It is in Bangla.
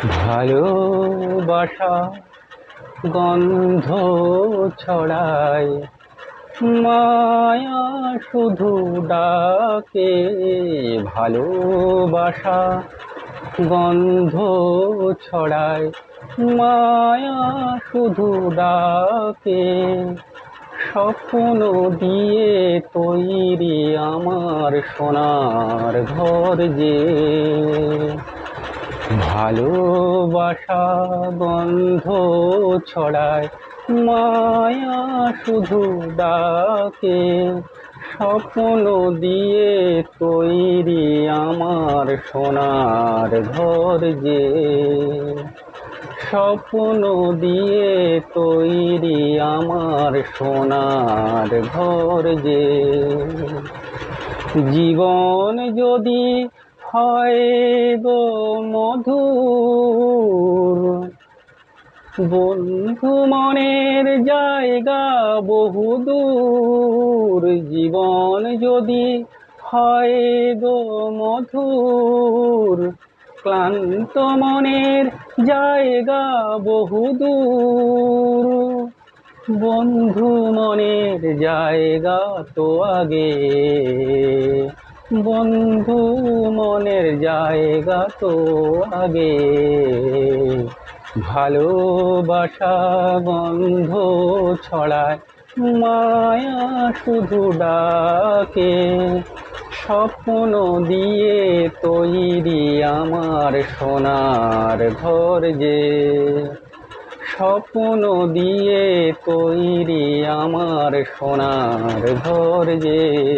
ভালোবাসা গন্ধ ছড়ায়, মায়া শুধু ডাকে। ভালোবাসা গন্ধ ছড়ায়, মায়া শুধু ডাকে। স্বপ্ন দিয়ে তৈরি আমার সোনার ঘর যে। ভালোবাসা গন্ধ ছড়ায়, মায়া শুধু ডাকে। স্বপ্ন দিয়ে তৈরি আমার সোনার ঘর যে। স্বপ্ন দিয়ে তৈরি আমার সোনার ঘর যে। জীবন যদি হয় গো মধুর, বন্ধু মনের জায়গা বহুদূর। জীবন যদি হয় গো মধুর, ক্লান্ত মনের জায়গা বহুদূর। বন্ধু মনের জায়গা তো আগে, বন্ধু মনের জায়গা তো আগে। ভালোবাসা গন্ধ ছড়ায়, মায়া শুধু ডাকে। স্বপ্ন দিয়ে তৈরি আমার সোনার ঘর যে। স্বপ্ন দিয়ে তৈরি আমার সোনার ঘর যে।